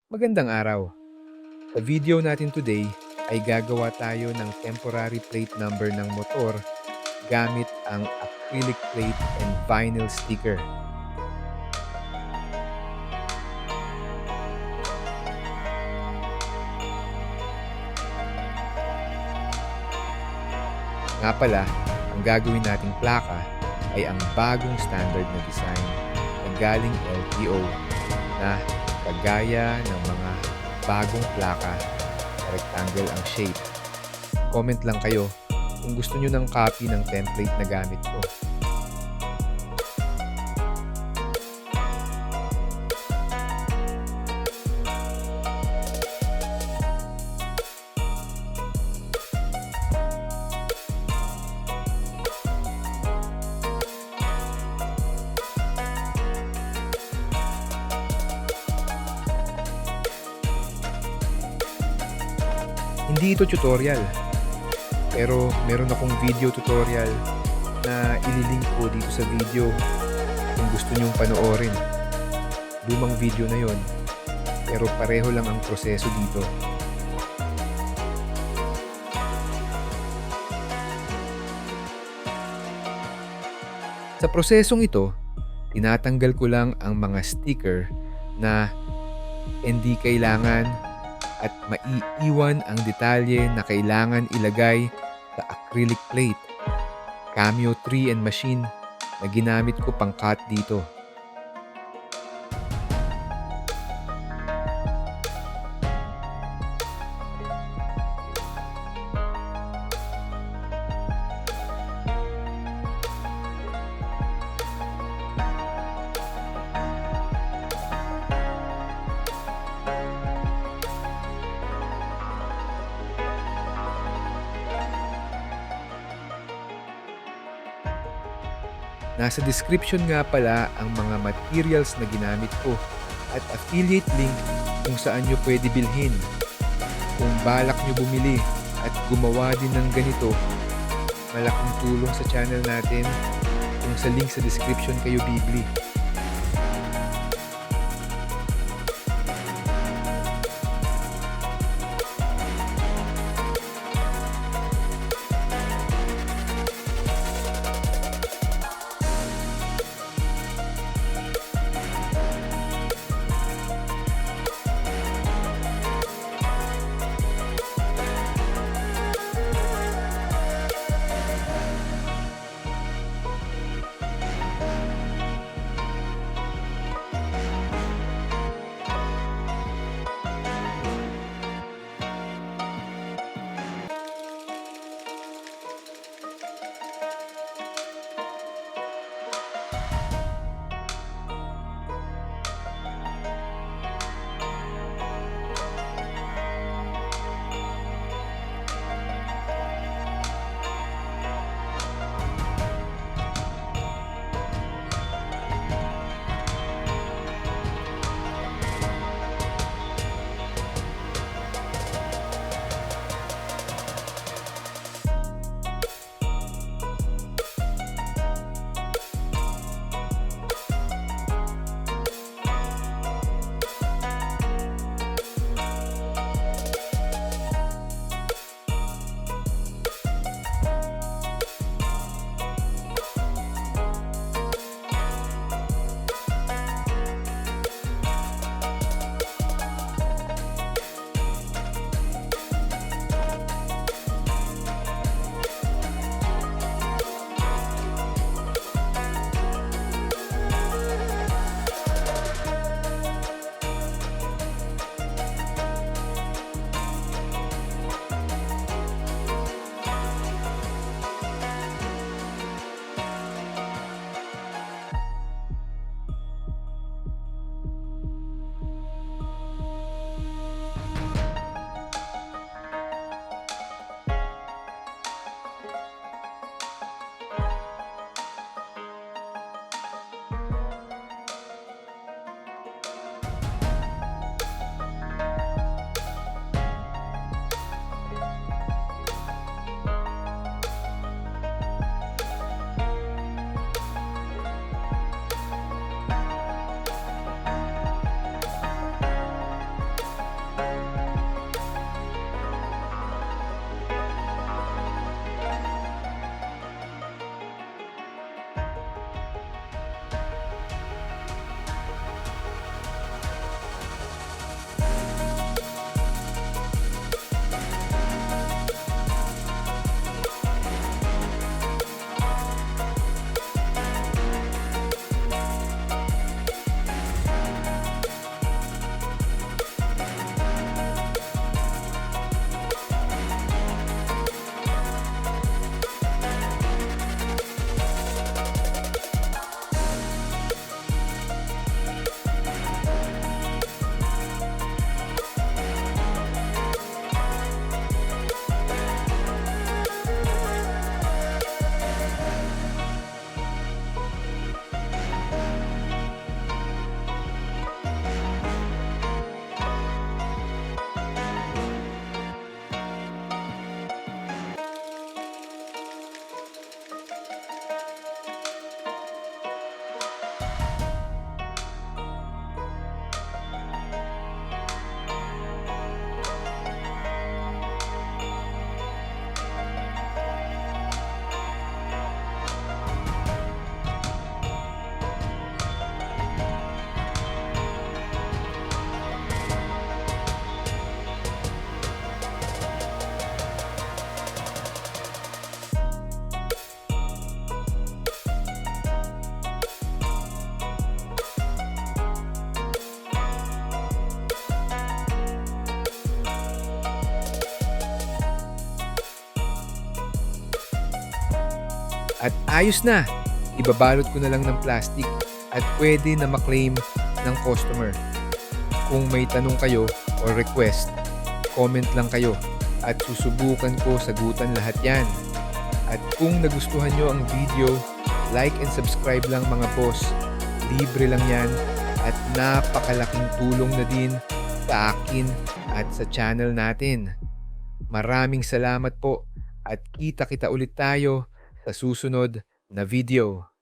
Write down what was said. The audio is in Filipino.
Magandang araw. Sa video natin today ay gagawa tayo ng temporary plate number ng motor gamit ang acrylic plate and vinyl sticker. Nga pala, ang gagawin nating plaka ay ang bagong standard na design na galing LTO na kagaya ng mga bagong plaka, rectangle ang shape. Comment lang kayo kung gusto nyo ng copy ng template na gamit ko. Hindi ito tutorial, pero meron akong video tutorial na ililink ko dito sa video kung gusto nyong panoorin. Lumang video na yon, pero pareho lang ang proseso dito. Sa prosesong ito, tinatanggal ko lang ang mga sticker na hindi kailangan at maiiwan ang detalye na kailangan ilagay sa acrylic plate, Cameo 3 and machine na ginamit ko pang cut dito. Nasa description nga pala ang mga materials na ginamit ko at affiliate link kung saan nyo pwede bilhin. Kung balak nyo bumili at gumawa din ng ganito, malaking tulong sa channel natin kung sa link sa description kayo bibili. At ayos na! Ibabalot ko na lang ng plastic at pwede na maklaim ng customer. Kung may tanong kayo o request, comment lang kayo at susubukan ko sagutan lahat yan. At kung nagustuhan nyo ang video, like and subscribe lang mga boss. Libre lang yan at napakalaking tulong na din sa akin at sa channel natin. Maraming salamat po at kita-kita ulit tayo sa susunod na video.